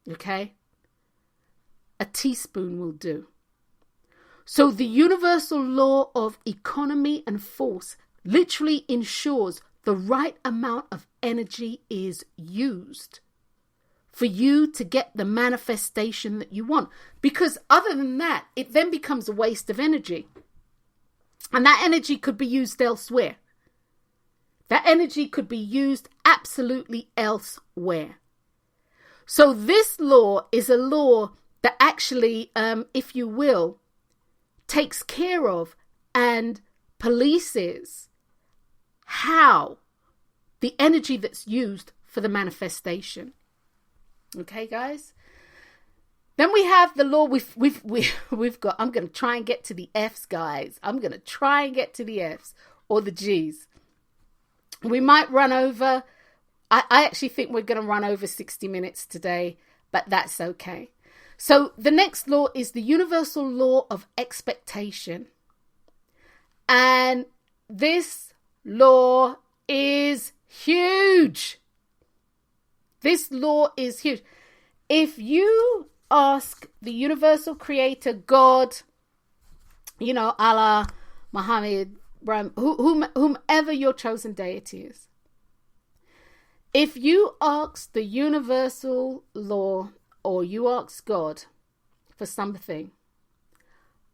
Okay? A teaspoon will do. So the universal law of economy and force literally ensures the right amount of energy is used for you to get the manifestation that you want. Because other than that, it then becomes a waste of energy. And that energy could be used elsewhere. That energy could be used absolutely elsewhere. So this law is a law that actually, if you will, takes care of and polices how the energy that's used for the manifestation. Okay, guys. Then we have the law we've got. I'm going to try and get to the F's, guys. I'm going to try and get to the F's or the G's. We might run over. I actually think we're going to run over 60 minutes today, but that's okay. So the next law is the universal law of expectation. And this law is huge. This law is huge. If you ask the universal creator, God, Allah, Muhammad, whomever your chosen deity is, if you ask the universal law or you ask God for something,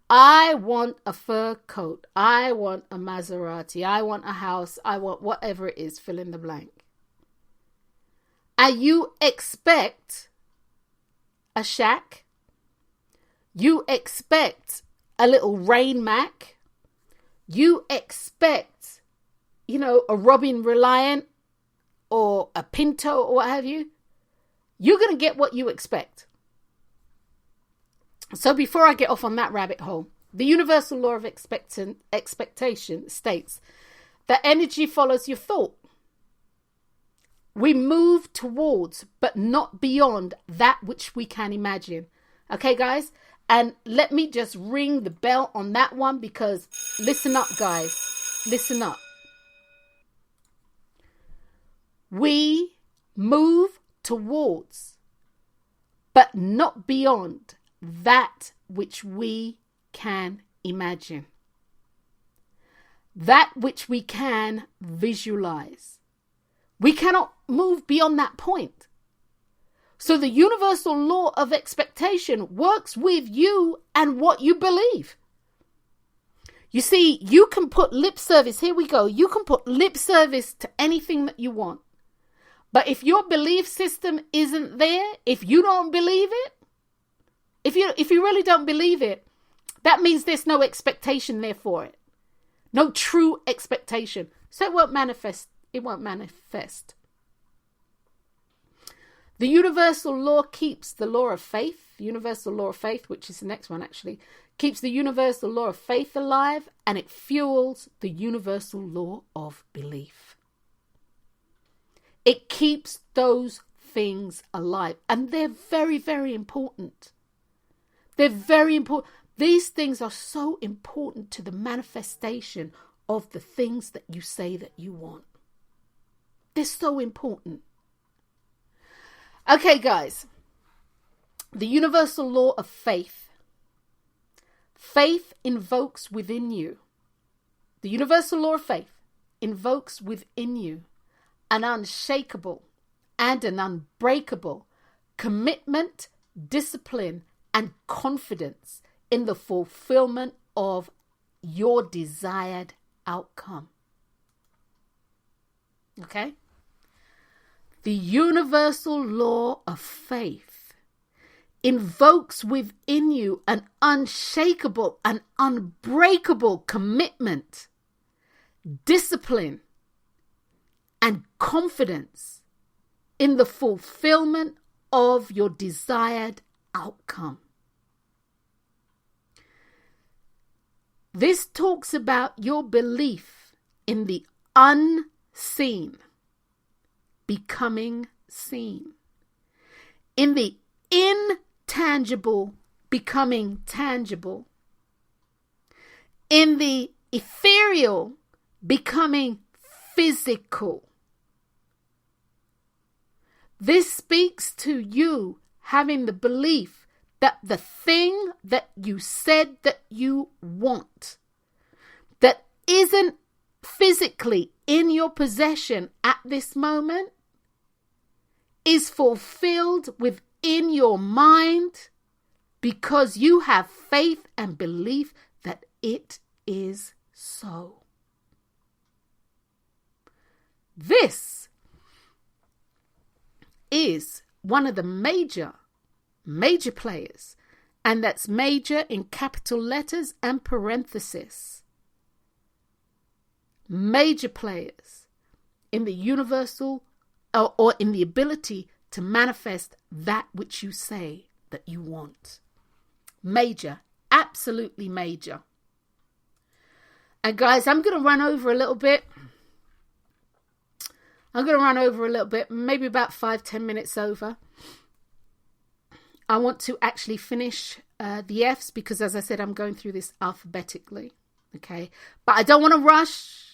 I want a fur coat, I want a Maserati, I want a house, I want whatever it is, fill in the blank. And you expect a shack, you expect a little Rain Mac, you expect, a Robin Reliant or a Pinto or what have you, you're going to get what you expect. So before I get off on that rabbit hole, the universal law of expectation states that energy follows your thought. We move towards, but not beyond that which we can imagine. Okay, guys? And let me just ring the bell on that one, because listen up, guys. Listen up. We move towards, but not beyond that which we can imagine. That which we can visualize. We cannot move beyond that point. So the universal law of expectation works with you and what you believe. You see, you can put lip service. Here we go. You can put lip service to anything that you want. But if your belief system isn't there, if you don't believe it, if you really don't believe it, that means there's no expectation there for it. No true expectation. So it won't manifest. It won't manifest. The universal law keeps the law of faith. The universal law of faith, which is the next one actually, keeps the universal law of faith alive, and it fuels the universal law of belief. It keeps those things alive, and they're very, very important. They're very important. These things are so important to the manifestation of the things that you say that you want. They're so important. Okay, guys. The universal law of faith. Faith invokes within you. The universal law of faith invokes within you an unshakable and an unbreakable commitment, discipline, and confidence in the fulfillment of your desired outcome. Okay? The universal law of faith invokes within you an unshakable and unbreakable commitment, discipline, and confidence in the fulfillment of your desired outcome. This talks about your belief in the unseen becoming seen, in the intangible becoming tangible, in the ethereal becoming physical. This speaks to you having the belief that the thing that you said that you want, that isn't physically in your possession at this moment, is fulfilled within your mind because you have faith and belief that it is so. This is one of the major players, and that's major in capital letters and parenthesis. Major players in the universal or in the ability to manifest that which you say that you want. Major, absolutely major. And guys, I'm going to run over a little bit. Maybe about 5-10 minutes over. I want to actually finish the F's because, as I said, I'm going through this alphabetically. Okay. But I don't want to rush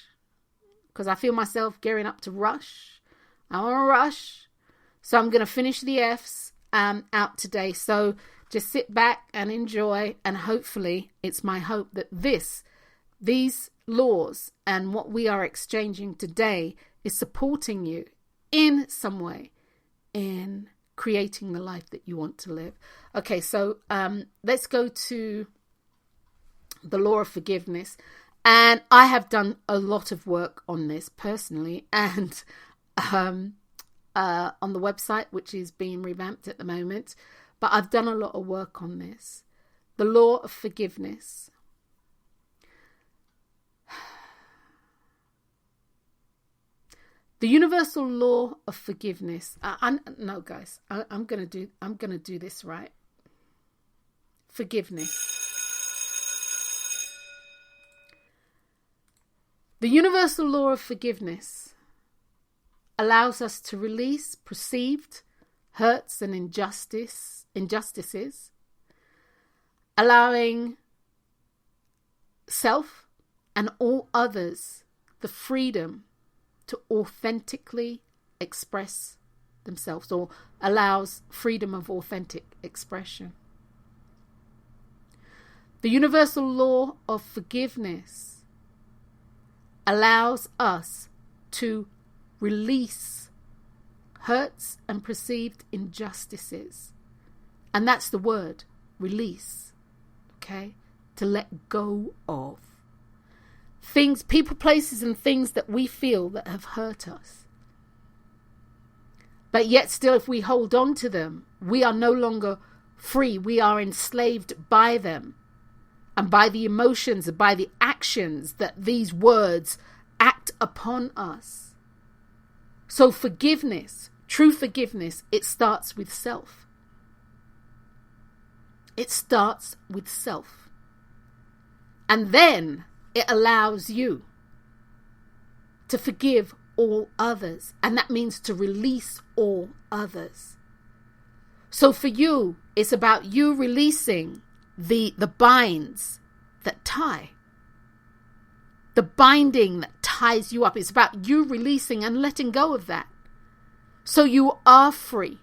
because I feel myself gearing up to rush. I want to rush. So I'm going to finish the F's out today. So just sit back and enjoy. And hopefully it's my hope that these laws and what we are exchanging today is supporting you in some way in creating the life that you want to live. Okay, so let's go to the law of forgiveness. And I have done a lot of work on this personally and on the website, which is being revamped at the moment. But I've done a lot of work on this. The law of forgiveness. The universal law of forgiveness. No, guys, I'm gonna do this right. Forgiveness. The universal law of forgiveness allows us to release perceived hurts and injustices, allowing self and all others the freedom to authentically express themselves, or allows freedom of authentic expression. The universal law of forgiveness allows us to release hurts and perceived injustices. And that's the word, release. Okay? To let go of. Things, people, places, and things that we feel that have hurt us. But yet still, if we hold on to them, we are no longer free. We are enslaved by them and by the emotions and by the actions that these words act upon us. So forgiveness, true forgiveness, it starts with self. It starts with self. And then it allows you to forgive all others. And that means to release all others. So for you, it's about you releasing the binds that tie. The binding that ties you up. It's about you releasing and letting go of that. So you are free.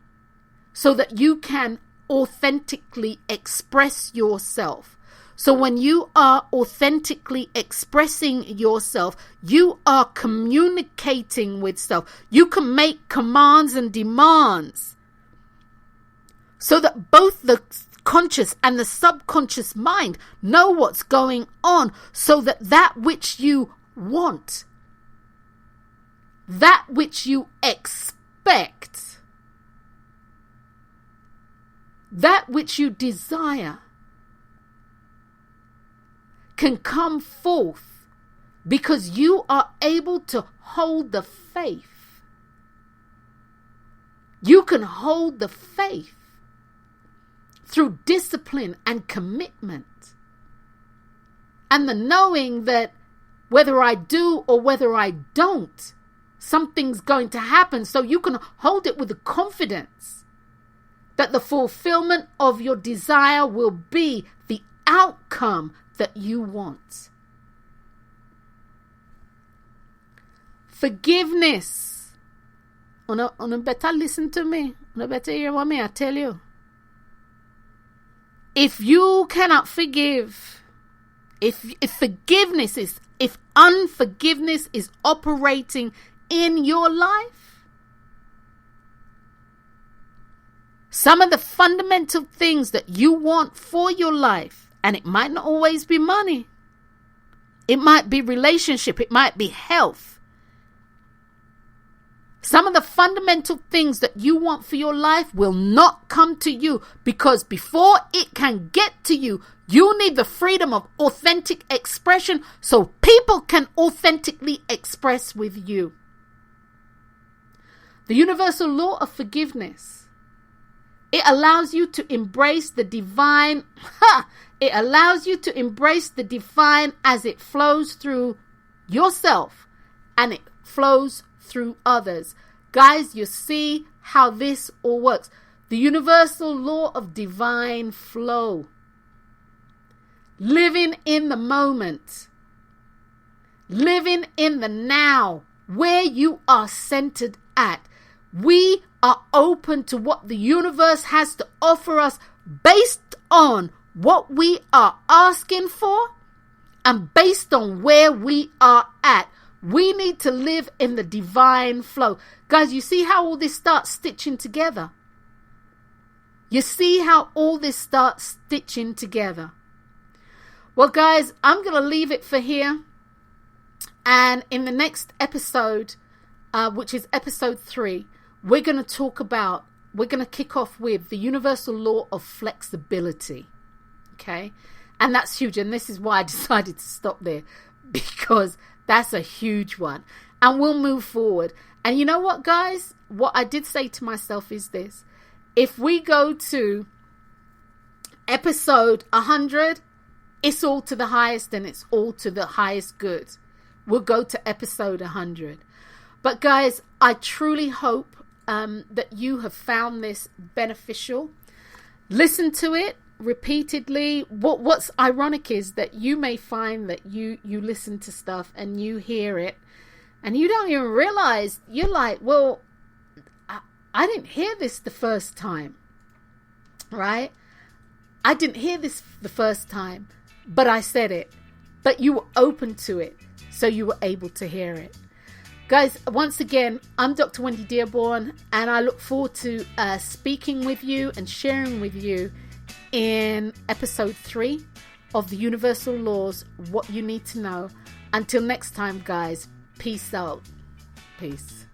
So that you can authentically express yourself. So when you are authentically expressing yourself, you are communicating with self. You can make commands and demands so that both the conscious and the subconscious mind know what's going on, so that that which you want, that which you expect, that which you desire can come forth because you are able to hold the faith. You can hold the faith through discipline and commitment. And the knowing that whether I do or whether I don't, something's going to happen. So you can hold it with the confidence that the fulfillment of your desire will be the outcome that you want. Forgiveness. Una better listen to me. Una better hear what me I tell you. If you cannot forgive, if unforgiveness is operating in your life, some of the fundamental things that you want for your life, and it might not always be money, it might be relationship, it might be health. Some of the fundamental things that you want for your life will not come to you, because before it can get to you, you need the freedom of authentic expression so people can authentically express with you. The universal law of forgiveness, it allows you to embrace the divine. It allows you to embrace the divine as it flows through yourself and it flows through others. Guys, you see how this all works. The universal law of divine flow. Living in the moment. Living in the now, where you are centered at. We are open to what the universe has to offer us based on what we are asking for and based on where we are at. We need to live in the divine flow. Guys, you see how all this starts stitching together? You see how all this starts stitching together? Well, guys, I'm going to leave it for here. And in the next episode, which is episode 3, we're going to kick off with the universal law of flexibility. Okay? And that's huge. And this is why I decided to stop there, because that's a huge one. And we'll move forward. And you know what, guys? What I did say to myself is this. If we go to episode 100, it's all to the highest and it's all to the highest good. We'll go to episode 100. But guys, I truly hope that you have found this beneficial. Listen to it repeatedly. What's ironic is that you may find that you listen to stuff and you hear it and you don't even realize. You're like, well, I didn't hear this the first time, right? I didn't hear this the first time, but I said it. But you were open to it, so you were able to hear it. Guys, once again, I'm Dr. Wendy Dearborne, and I look forward to speaking with you and sharing with you in episode 3 of the Universal Laws, What You Need to Know. Until next time, guys, peace out. Peace.